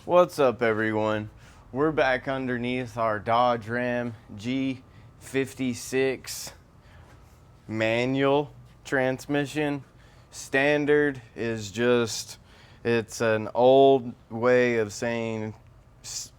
What's up, everyone? We're back underneath our Dodge Ram G56 manual transmission. Standard is just, it's an old way of saying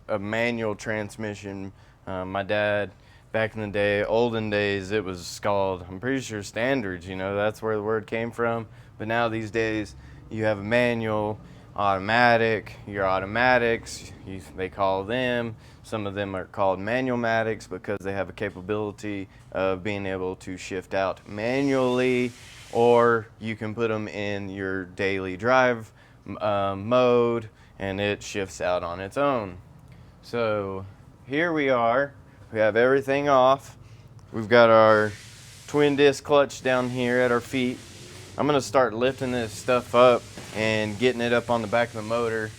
a manual transmission. My dad, back in the day, olden days, it was called, I'm pretty sure, standards, that's where the word came from. But now these days, you have a manual, automatic, your automatics, they call them. Some of them are called manual-matics because they have a capability of being able to shift out manually, or you can put them in your daily drive mode and it shifts out on its own. So here we are, we have everything off. We've got our twin disc clutch down here at our feet. I'm gonna start lifting this stuff up and getting it up on the back of the motor.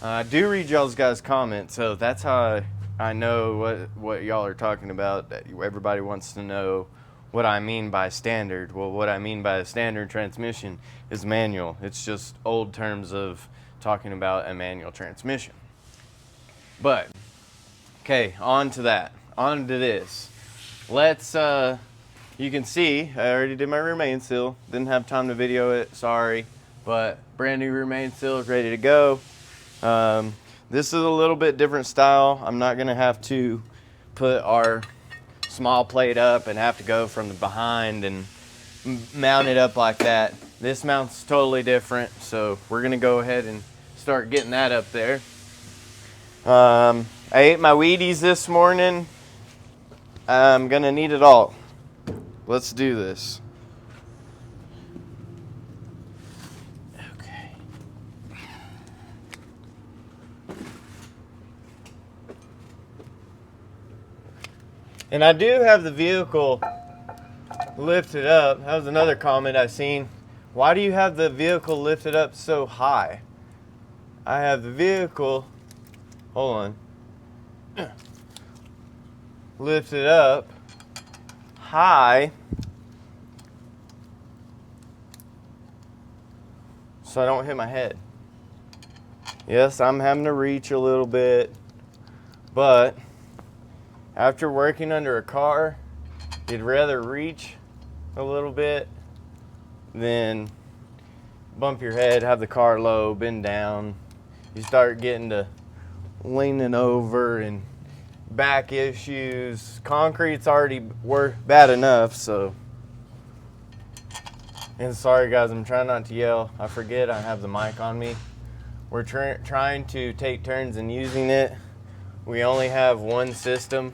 I do read y'all's guys' comments, so that's how I know what y'all are talking about. Everybody wants to know what I mean by standard. Well, what I mean by a standard transmission is manual. It's just old terms of talking about a manual transmission. But, okay, on to that. On to this. Let's, you can see, I already did my remain seal. Didn't have time to video it, sorry. But brand new remain seal is ready to go. This is a little bit different style. I'm not gonna have to put our small plate up and have to go from the behind and mount it up like that. This mount's totally different, so we're gonna go ahead and start getting that up there. I ate my Wheaties this morning. I'm gonna need it all. Let's do this. Okay. And I do have the vehicle lifted up. That was another comment I seen. Why do you have the vehicle lifted up so high? I have the vehicle, hold on, lifted up high so I don't hit my head. Yes, I'm having to reach a little bit, but after working under a car, you'd rather reach a little bit than bump your head, have the car low, bend down. You start getting to leaning over and back issues. Concrete's already bad enough, so. And sorry guys, I'm trying not to yell. I forget I have the mic on me. We're trying to take turns in using it. We only have one system.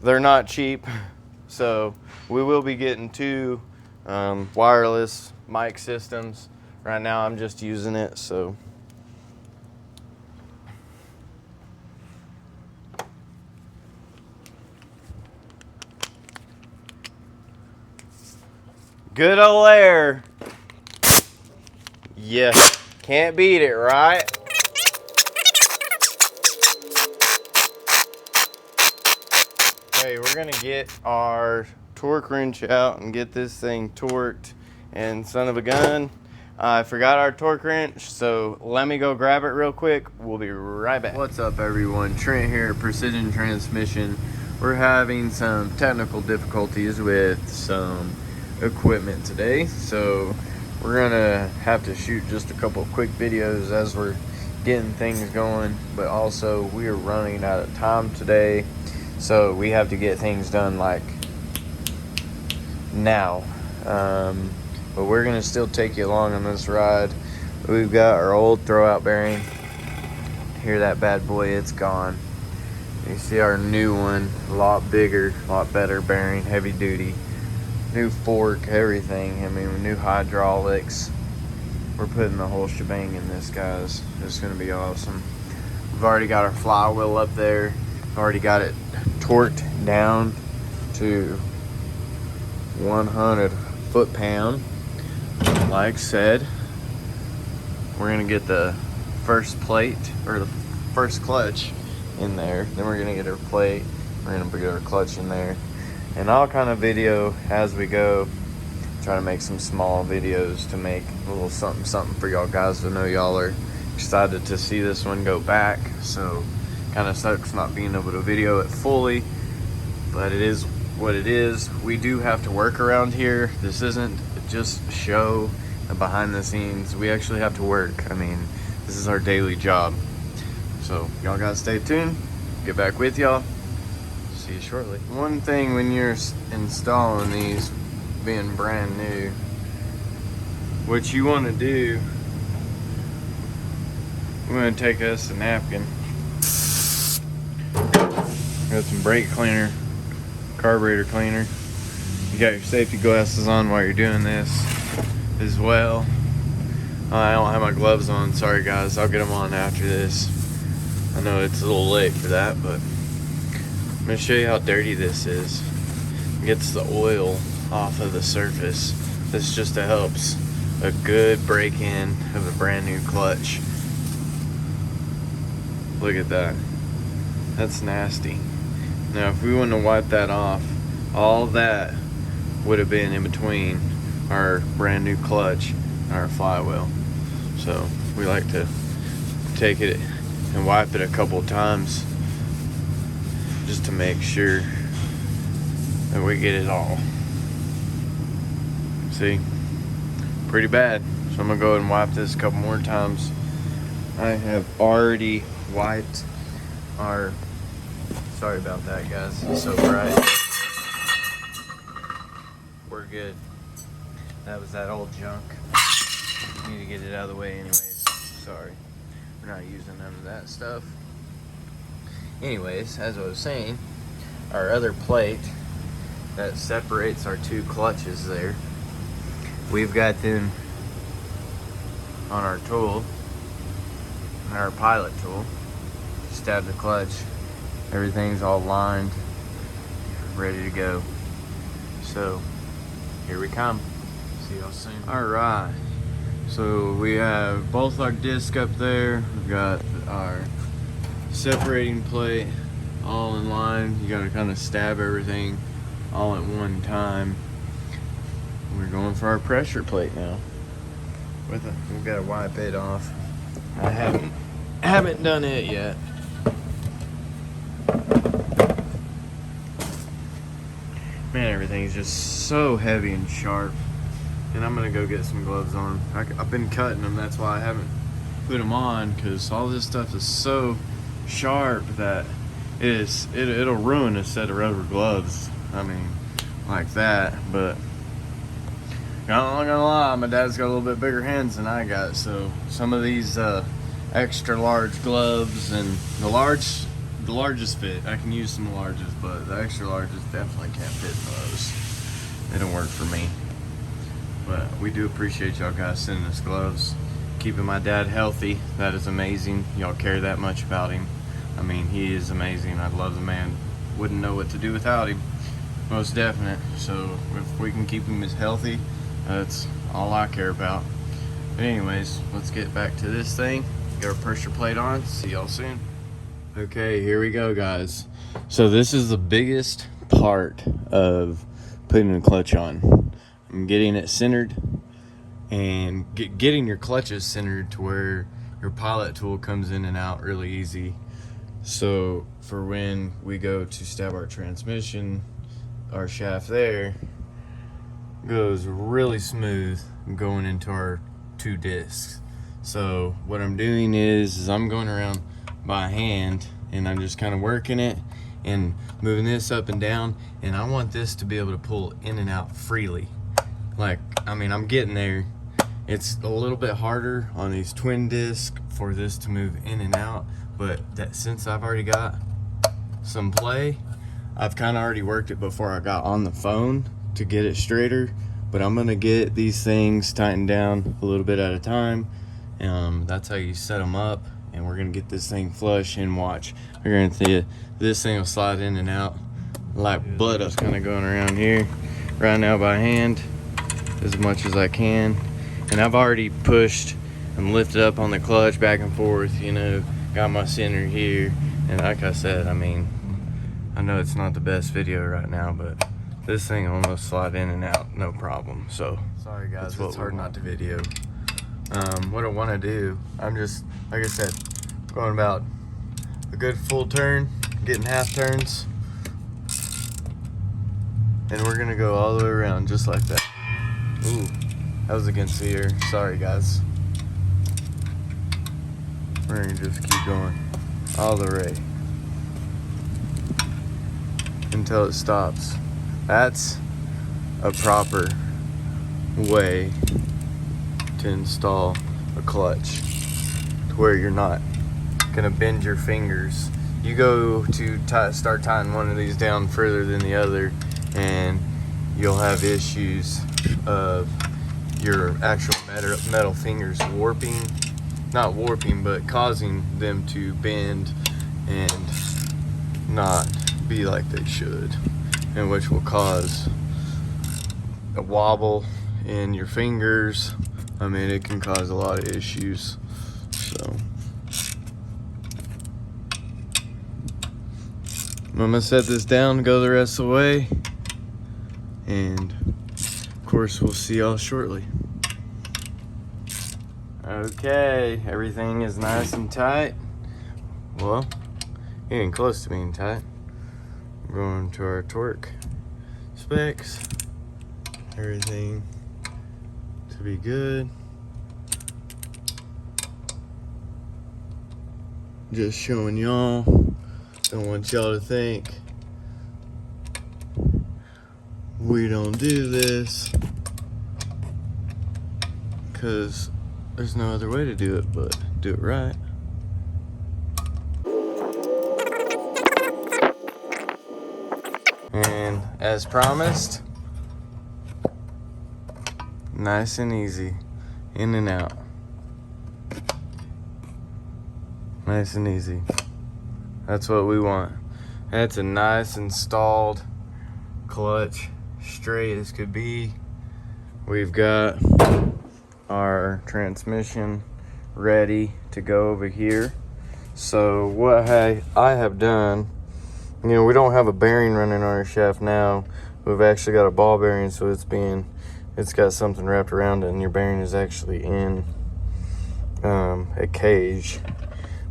They're not cheap, so we will be getting two wireless mic systems. Right now I'm just using it, so. Good old air. Yeah, can't beat it, right? Okay, we're gonna get our torque wrench out and get this thing torqued. And son of a gun, I forgot our torque wrench, so let me go grab it real quick. We'll be right back. What's up, everyone? Trent here, Precision Transmission. We're having some technical difficulties with some equipment today, so we're gonna have to shoot just a couple quick videos as we're getting things going, but also we are running out of time today, so we have to get things done like now. But we're gonna still take you along on this ride. We've got our old throwout bearing. Hear that bad boy, it's gone. You see our new one, a lot bigger, a lot better bearing, heavy duty. New fork, everything. I mean, new hydraulics. We're putting the whole shebang in this, guys. It's gonna be awesome. We've already got our flywheel up there. Already got it torqued down to 100 foot-pound. Like said, we're gonna get the first plate, or the first clutch in there. Then we're gonna get our plate. We're gonna put our clutch in there. And I'll kind of video as we go. Try to make some small videos to make a little something for y'all guys to know y'all are Excited to see this one go back, so kind of sucks not being able to video it fully, but it is what it is. We do have to work around here. This isn't just a show and behind the scenes. We actually have to work. I mean, this is our daily job. So y'all gotta stay tuned. Get back with y'all. See you shortly. One thing when you're installing these, being brand new, what you want to do, we're going to take us a napkin, got some brake cleaner, carburetor cleaner. You got your safety glasses on while you're doing this as well. I don't have my gloves on, sorry guys, I'll get them on after this. I know it's a little late for that, but I'm going to show you how dirty this is. It gets the oil off of the surface. This just helps a good break-in of a brand new clutch. Look at that. That's nasty. Now if we wouldn't have wiped that off, all that would have been in between our brand new clutch and our flywheel. So we like to take it and wipe it a couple times just to make sure that we get it all. See, pretty bad. So I'm gonna go ahead and wipe this a couple more times. I have already wiped our, sorry about that guys, it's so bright. We're good. That was that old junk. Need to get it out of the way anyways. Sorry, we're not using none of that stuff. Anyways, as I was saying, our other plate that separates our two clutches there, we've got them on our tool, our pilot tool. Stab the clutch, everything's all lined, ready to go. So here we come. See y'all soon. All right, so we have both our discs up there. We've got our separating plate all in line. You gotta kind of stab everything all at one time. We're going for our pressure plate now. We've got to wipe it off. I haven't done it yet. Man, everything's just so heavy and sharp. And I'm gonna go get some gloves on. I've been cutting them, that's why I haven't put them on, because all this stuff is so sharp that it'll ruin a set of rubber gloves. I mean, like that. But I'm not gonna lie, my dad's got a little bit bigger hands than I got, so some of these extra large gloves and the largest fit. I can use some larges, but the extra larges definitely can't fit in those. They don't work for me. But we do appreciate y'all guys sending us gloves, keeping my dad healthy. That is amazing. Y'all care that much about him. I mean, he is amazing. I love the man. Wouldn't know what to do without him. Most definite. So if we can keep him as healthy, that's all I care about. But anyways, let's get back to this thing. Get our pressure plate on. See y'all soon. Okay, here we go, guys. So this is the biggest part of putting the clutch on. I'm getting it centered and getting your clutches centered to where your pilot tool comes in and out really easy. So for when we go to stab our transmission, our shaft there goes really smooth going into our two discs. So what I'm doing is I'm going around by hand and I'm just kind of working it and moving this up and down, and I want this to be able to pull in and out freely. Like, I mean, I'm getting there. It's a little bit harder on these twin discs for this to move in and out, but that since I've already got some play, I've kind of already worked it before I got on the phone to get it straighter. But I'm gonna get these things tightened down a little bit at a time. That's how you set them up, and we're gonna get this thing flush and watch. We're gonna see this thing will slide in and out like butter. Just kind of going around here right now by hand as much as I can, and I've already pushed and lifted up on the clutch back and forth, you know, got my center here. And like I said, I mean, I know it's not the best video right now, but this thing almost slide in and out no problem. So sorry guys, it's hard not to video, What I want to do, I'm just, like I said, going about a good full turn, getting half turns, and we're gonna go all the way around just like that. Ooh, that was against the air. Sorry guys. We're gonna just keep going all the way until it stops. That's a proper way to install a clutch to where you're not gonna bend your fingers. You go to start tying one of these down further than the other, and you'll have issues of your actual metal fingers warping, not warping, but causing them to bend and not be like they should, and which will cause a wobble in your fingers. I mean, it can cause a lot of issues. So I'm gonna set this down, go the rest of the way, and of course we'll see y'all shortly. Okay, everything is nice and tight. Well, getting close to being tight. We're going to our torque specs. Everything to be good. Just showing y'all. Don't want y'all to think we don't do this, because there's no other way to do it but do it right. And as promised, nice and easy, in and out. Nice and easy. That's what we want. That's a nice installed clutch, straight as could be. We've got our transmission ready to go over here. So what I have done, you know, we don't have a bearing running on our shaft now. We've actually got a ball bearing, so it's got something wrapped around it, and your bearing is actually in a cage.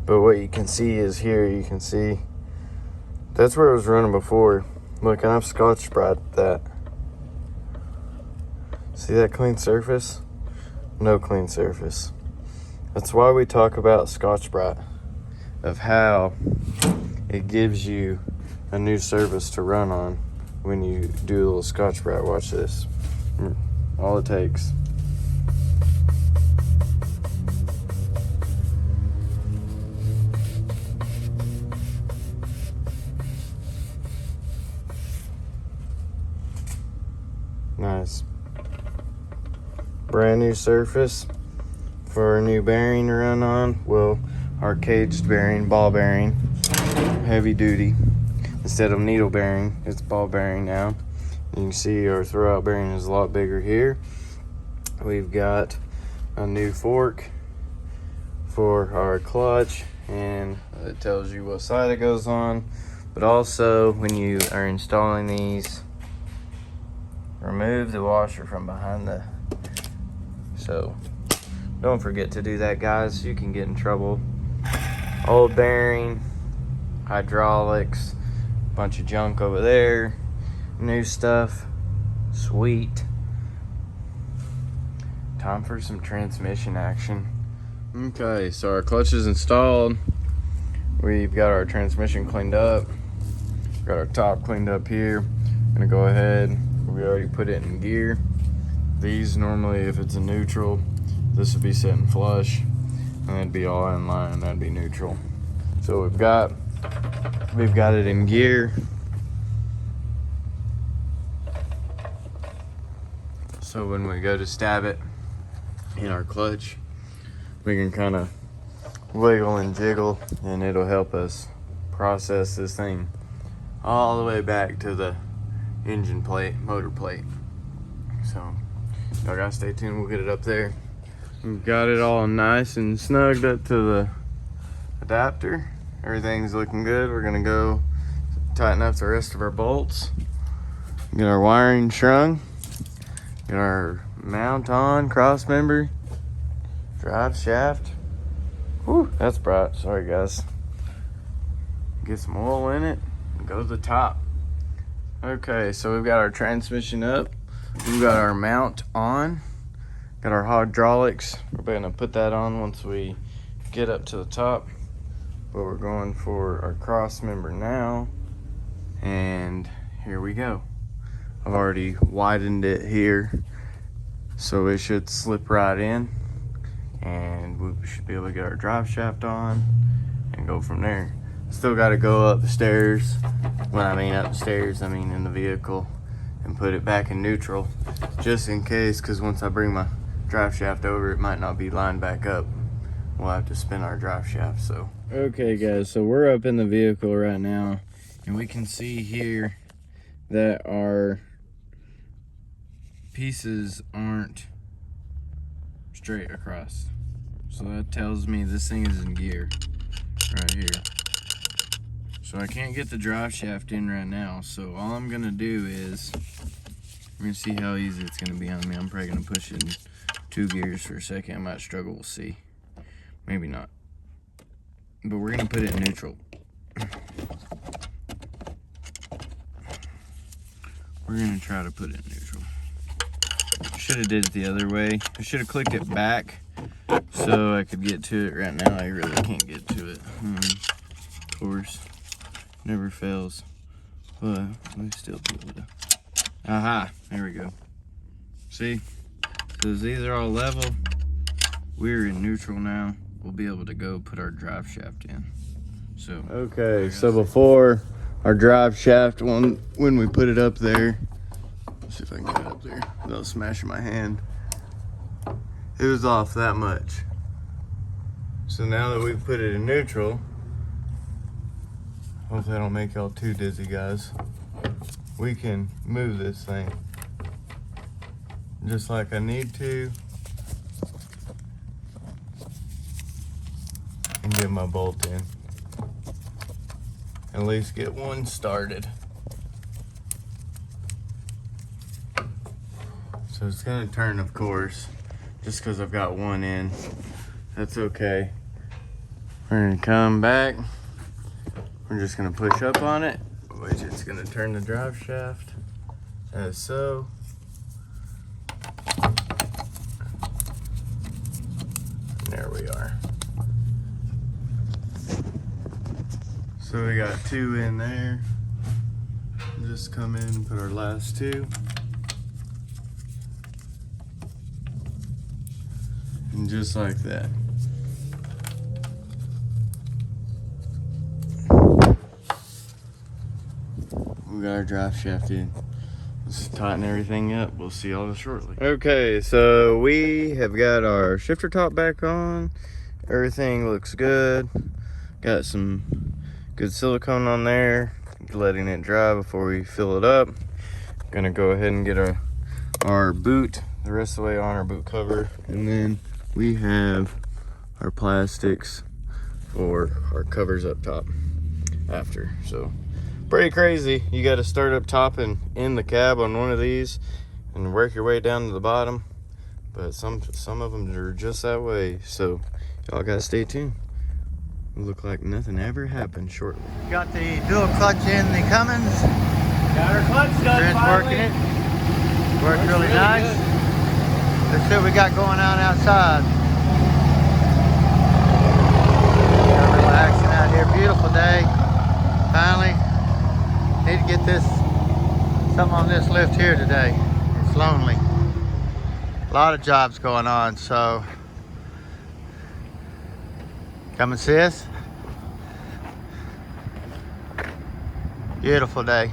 But what you can see is here, you can see that's where it was running before. Look, and I've Scotch-Brite that. See that clean surface? No clean surface. That's why we talk about Scotch-Brite, of how it gives you a new surface to run on when you do a little Scotch-Brite. Watch this. All it takes. Nice. Brand new surface for a new bearing to run on. Well, our caged bearing, ball bearing, heavy duty. Instead of needle bearing, it's ball bearing now. You can see our throwout bearing is a lot bigger here. We've got a new fork for our clutch, and it tells you what side it goes on. But also, when you are installing these, remove the washer from behind the, so don't forget to do that, guys. You can get in trouble. Old bearing, hydraulics, bunch of junk over there, new stuff, sweet. Time for some transmission action. Okay, so our clutch is installed. We've got our transmission cleaned up, got our top cleaned up here. Gonna go ahead, we already put it in gear. These normally, if it's a neutral, this would be sitting flush, and that'd be all in line, that'd be neutral. So we've got it in gear. So when we go to stab it in our clutch, we can kind of wiggle and jiggle, and it'll help us process this thing all the way back to the engine plate, motor plate. So y'all gotta stay tuned, we'll get it up there. We've got it all nice and snugged up to the adapter. Everything's looking good. We're gonna go tighten up the rest of our bolts, get our wiring strung, get our mount on, cross member, Drive shaft. Whew, that's bright. Sorry, guys. Get some oil in it and go to the top. Okay, so we've got our transmission up. We've got our mount on. Got our hydraulics. We're going to put that on once we get up to the top. But we're going for our cross member now. And here we go. I've already widened it here, so it should slip right in. And we should be able to get our drive shaft on and go from there. Still got to go up the stairs. When I mean up the stairs, I mean in the vehicle, and put it back in neutral, just in case, because once I bring my drive shaft over, it might not be lined back up. We'll have to spin our drive shaft. So okay guys, so we're up in the vehicle right now, and we can see here that our pieces aren't straight across. So that tells me this thing is in gear right here. So I can't get the drive shaft in right now. So all I'm gonna do is, we're gonna see how easy it's gonna be on me. I'm probably gonna push it in 2 gears for a second. I might struggle, we'll see. Maybe not. But we're gonna put it in neutral. We're gonna try to put it in neutral. Should have did it the other way. I should have clicked it back so I could get to it. Right now I really can't get to it. Of course, never fails. But we still be able to. Aha, there we go. See, because these are all level, we're in neutral now. We'll be able to go put our drive shaft in. So okay, so before our drive shaft, when we put it up there, let's see if I can get it up there without smashing my hand. It was off that much. So now that we've put it in neutral, hopefully I don't make y'all too dizzy, guys. We can move this thing just like I need to, and get my bolt in. At least get one started. So it's gonna turn, of course, just because I've got one in. That's okay. We're gonna come back. We're just gonna push up on it, which it's gonna turn the drive shaft as so. And there we are. So we got 2 in there. Just come in and put our last 2. And just like that. We got our drive shaft in. Let's tighten everything up. We'll see all this shortly. Okay, so we have got our shifter top back on. Everything looks good. Got some good silicone on there. Letting it dry before we fill it up. Gonna go ahead and get our boot the rest of the way on, our boot cover. And then we have our plastics for our covers up top after. So pretty crazy. You got to start up top and in the cab on one of these and work your way down to the bottom. But some of them are just that way. So y'all got to stay tuned. It'll look like nothing ever happened shortly. Got the dual clutch in the Cummins. Got our clutch done. Working it. Worked really nice. Let's see what we got going on outside. Got a little action out here. Beautiful day. Finally, need to get something on this lift here today. It's lonely. A lot of jobs going on, so come and see us. Beautiful day.